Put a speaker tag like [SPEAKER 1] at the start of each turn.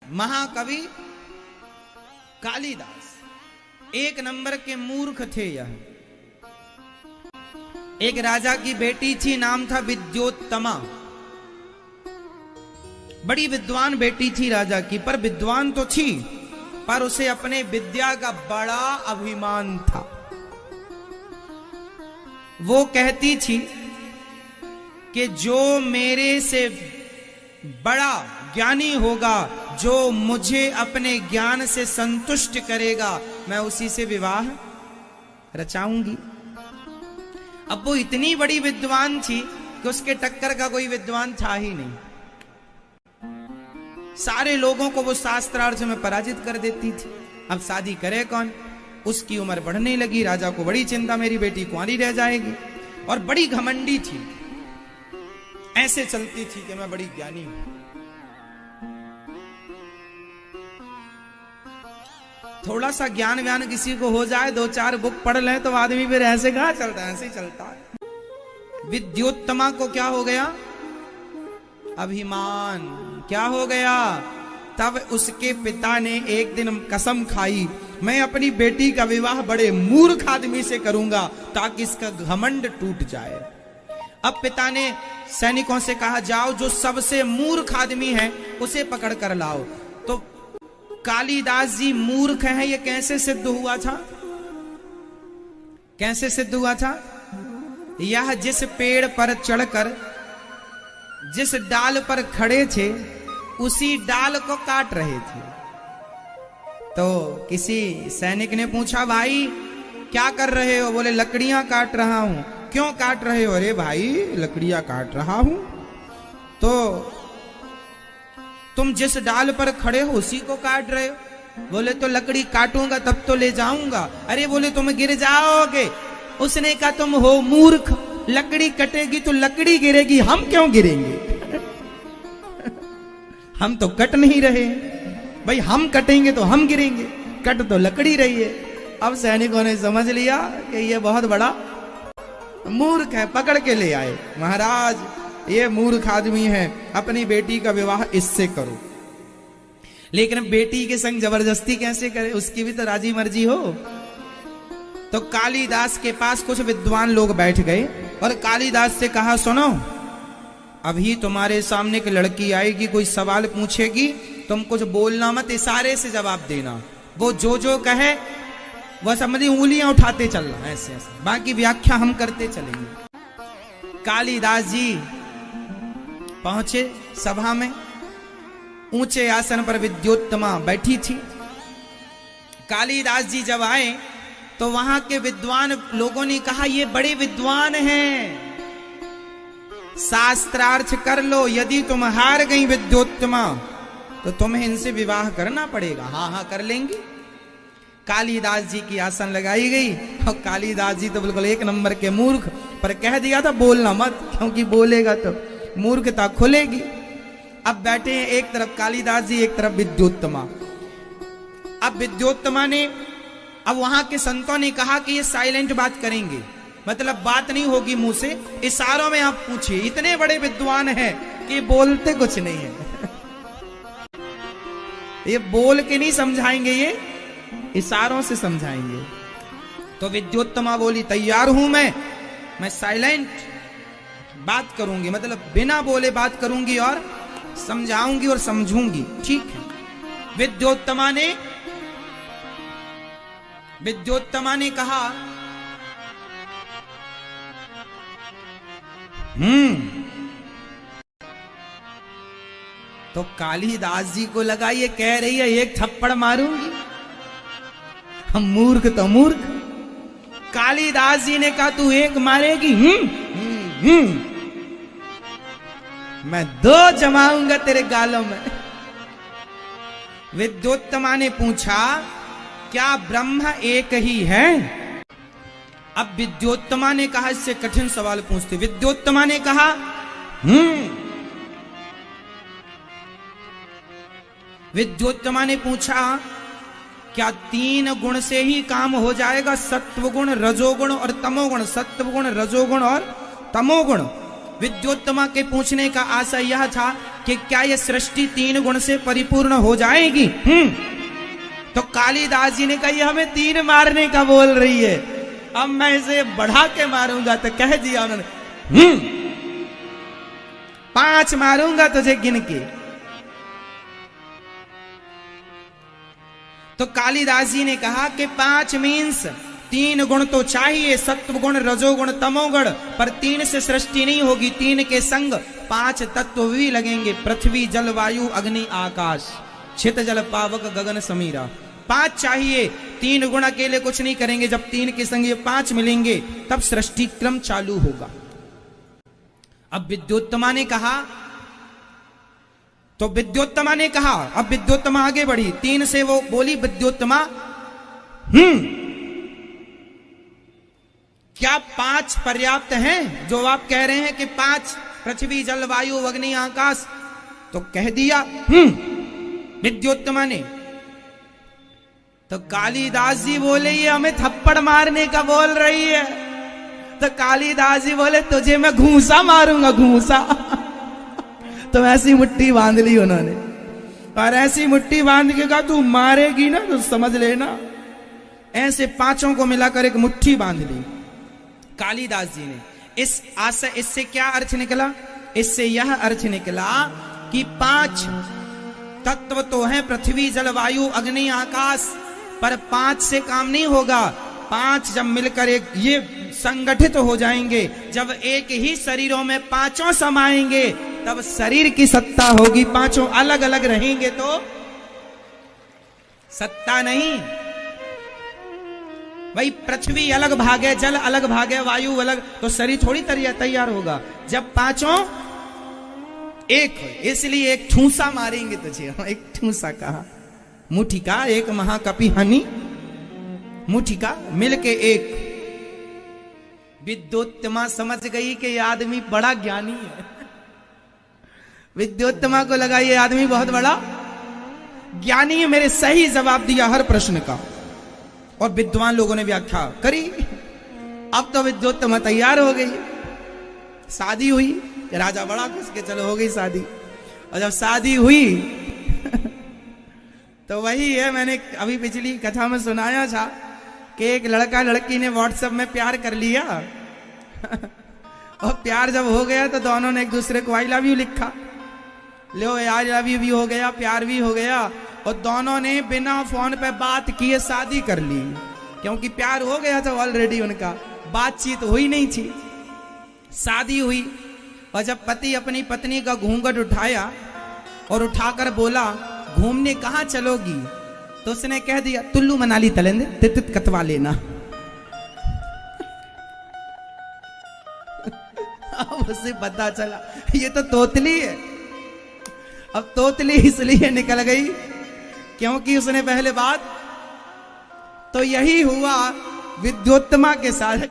[SPEAKER 1] महाकवि कालिदास एक नंबर के मूर्ख थे। यह एक राजा की बेटी थी, नाम था विद्योत्तमा। बड़ी विद्वान बेटी थी राजा की, पर विद्वान तो थी पर उसे अपने विद्या का बड़ा अभिमान था। वो कहती थी कि जो मेरे से बड़ा ज्ञानी होगा, जो मुझे अपने ज्ञान से संतुष्ट करेगा, मैं उसी से विवाह रचाऊंगी। अब वो इतनी बड़ी विद्वान थी कि उसके टक्कर का कोई विद्वान था ही नहीं। सारे लोगों को वो शास्त्रार्थ में पराजित कर देती थी। अब शादी करे कौन? उसकी उम्र बढ़ने लगी। राजा को बड़ी चिंता, मेरी बेटी कुंवारी रह जाएगी। और बड़ी घमंडी थी, ऐसे चलती थी कि मैं बड़ी ज्ञानी हूं। थोड़ा सा ज्ञान व्यान किसी को हो जाए, दो चार बुक पढ़ ले तो आदमी फिर ऐसे कहां चलता है, ऐसे ही चलता है। विद्योत्तमा को क्या हो गया? अभिमान। क्या हो गया? तब उसके पिता ने एक दिन कसम खाई, मैं अपनी बेटी का विवाह बड़े मूर्ख आदमी से करूंगा ताकि इसका घमंड टूट जाए। अब पिता ने सैनिकों से कहा, जाओ जो सबसे मूर्ख आदमी है उसे पकड़ कर लाओ। तो कालिदास जी मूर्ख हैं, ये कैसे सिद्ध हुआ था? कैसे सिद्ध हुआ था? यह जिस पेड़ पर चढ़कर जिस डाल पर खड़े थे उसी डाल को काट रहे थे। तो किसी सैनिक ने पूछा, भाई क्या कर रहे हो? बोले लकड़ियां काट रहा हूं। क्यों काट रहे हो? अरे भाई लकड़ियां काट रहा हूं। तो तुम जिस डाल पर खड़े हो उसी को काट रहे हो। बोले तो लकड़ी काटूंगा तब तो ले जाऊंगा। अरे बोले तुम गिर जाओगे। उसने कहा तुम हो मूर्ख, लकड़ी कटेगी तो लकड़ी गिरेगी, हम क्यों गिरेंगे? हम तो कट नहीं रहे भाई, हम कटेंगे तो हम गिरेंगे, कट तो लकड़ी रही है। अब सैनिकों ने समझ लिया कि ये बहुत बड़ा मूर्ख है, पकड़ के ले आए। महाराज ये मूर्ख आदमी है, अपनी बेटी का विवाह इससे करो। लेकिन बेटी के संग जबरदस्ती कैसे करे? उसकी भी तो राजी मर्जी हो। तो कालिदास के पास कुछ विद्वान लोग बैठ गए और कालिदास से कहा, सुनो अभी तुम्हारे सामने एक लड़की आएगी, कोई सवाल पूछेगी, तुम कुछ बोलना मत, इशारे से जवाब देना। वो जो जो कहे वह समझी उंगलियां उठाते चलना, ऐसे ऐसे, बाकी व्याख्या हम करते चलेंगे। कालिदास जी पहुंचे सभा में। ऊंचे आसन पर विद्योत्तमा बैठी थी। कालिदास जी जब आए तो वहां के विद्वान लोगों ने कहा, ये बड़े विद्वान हैं, शास्त्रार्थ कर लो। यदि तुम हार गई विद्योत्तमा तो तुम्हें इनसे विवाह करना पड़ेगा। हाँ हाँ कर लेंगी। कालिदास जी की आसन लगाई गई और कालिदास जी तो बिल्कुल एक नंबर के मूर्ख, पर कह दिया था बोलना मत, क्योंकि बोलेगा तो मूर्खता खुलेगी। अब बैठे हैं एक तरफ कालिदास जी, एक तरफ विद्योत्तमा। अब विद्योत्तमा ने, अब वहां के संतों ने कहा कि ये साइलेंट बात करेंगे, मतलब बात नहीं होगी मुंह से, इशारों में आप पूछिए। इतने बड़े विद्वान हैं कि बोलते कुछ नहीं है। ये बोल के नहीं समझाएंगे, ये इशारों से समझाएंगे। तो विद्योत्तमा बोली, तैयार हूं मैं साइलेंट बात करूंगी, मतलब बिना बोले बात करूंगी और समझाऊंगी और समझूंगी। ठीक है। विद्योत्तमा ने कहा, तो कालिदास जी को लगा ये कह रही है एक थप्पड़ मारूंगी, हम मूर्ख तो मूर्ख। कालिदास जी ने कहा, तू एक मारेगी? मैं दो जमाऊंगा तेरे गालों में। विद्योत्तमा ने पूछा, क्या ब्रह्म एक ही है? अब विद्योत्तमा ने कहा, इससे कठिन सवाल पूछते। विद्योत्तमा ने कहा, विद्योत्तमा ने पूछा, क्या 3 गुण से ही काम हो जाएगा? सत्वगुण, रजोगुण और तमोगुण। सत्वगुण, रजोगुण और तमोगुण। विद्योत्तमा के पूछने का आशय यह था कि क्या ये सृष्टि 3 गुण से परिपूर्ण हो जाएगी? तो कालिदास जी ने कहा ये हमें 3 मारने का बोल रही है, अब मैं इसे बढ़ा के मारूंगा। तो कह दिया उन्होंने 5 मारूंगा तुझे गिन के। तो कालिदास जी ने कहा कि 5 मीन्स 3 गुण तो चाहिए, सत्व गुण, रजोगुण, तमोगुण, पर 3 से सृष्टि नहीं होगी। 3 के संग 5 तत्व भी लगेंगे, पृथ्वी, जल, वायु, अग्नि, आकाश, छित जल पावक गगन समीरा। 5 चाहिए, 3 गुण अकेले कुछ नहीं करेंगे। जब 3 के संग ये 5 मिलेंगे तब सृष्टि क्रम चालू होगा। अब विद्योत्तमा ने कहा, तो विद्योत्तमा ने कहा, अब विद्योत्तमा आगे बढ़ी। 3 से वो बोली विद्योत्तमा, क्या 5 पर्याप्त हैं जो आप कह रहे हैं कि 5 पृथ्वी, जल, वायु, अग्नि, आकाश? तो कह दिया विद्योत्तमा ने। तो कालिदास जी बोले ये हमें थप्पड़ मारने का बोल रही है। तो कालिदास जी बोले तुझे मैं घूंसा मारूंगा, घूंसा। तो ऐसी मुट्ठी बांध ली उन्होंने, और ऐसी मुट्ठी बांध के कहा तू मारेगी ना तो समझ लेना। ऐसे 5 को मिलाकर एक मुट्ठी बांध ली कालिदास जी ने। इस आशय, इससे क्या अर्थ निकला? इससे यह अर्थ निकला कि 5 तत्व तो हैं, पृथ्वी, जल, वायु, अग्नि, आकाश, पर 5 से काम नहीं होगा। 5 जब मिलकर एक ये संगठित हो जाएंगे, जब एक ही शरीरों में 5 समाएंगे तब शरीर की सत्ता होगी। 5 अलग अलग रहेंगे तो सत्ता नहीं। भाई पृथ्वी अलग भागे, जल अलग भागे, वायु अलग, तो शरीर थोड़ी तैयार होगा। जब 5 एक हो, इसलिए एक ठूसा मारेंगे तुझे। एक ठूसा कहा, मुठी का एक महाकपि हनी, मुठी का मिलके एक। विद्योत्तमा समझ गई कि ये आदमी बड़ा ज्ञानी है। विद्योत्तमा को लगा ये आदमी बहुत बड़ा ज्ञानी है, मेरे सही जवाब दिया हर प्रश्न का। और विद्वान लोगों ने व्याख्या करी। अब तो विद्योत्तमा तैयार हो गई, शादी हुई। राजा बड़ा खुश के चलो हो गई शादी। और जब शादी हुई तो वही है, मैंने अभी पिछली कथा में सुनाया था कि एक लड़का लड़की ने व्हाट्सएप में प्यार कर लिया। और प्यार जब हो गया तो दोनों ने एक दूसरे को आई लव यू लिखा। लो आई लव यू भी हो गया, प्यार भी हो गया, और दोनों ने बिना फोन पे बात किए शादी कर ली। क्योंकि प्यार हो गया था ऑलरेडी, उनका बातचीत हुई नहीं थी। शादी हुई, और जब पति अपनी पत्नी का घूंघट उठाया और उठाकर बोला घूमने कहाँ चलोगी, तो उसने कह दिया तुल्लू मनाली तलेंदे, तित कतवा लेना। अब उसे पता चला ये तो तोतली है। अब तोतली इसलिए निकल गई क्योंकि उसने पहले बात, तो यही हुआ विद्योत्तमा के साथ।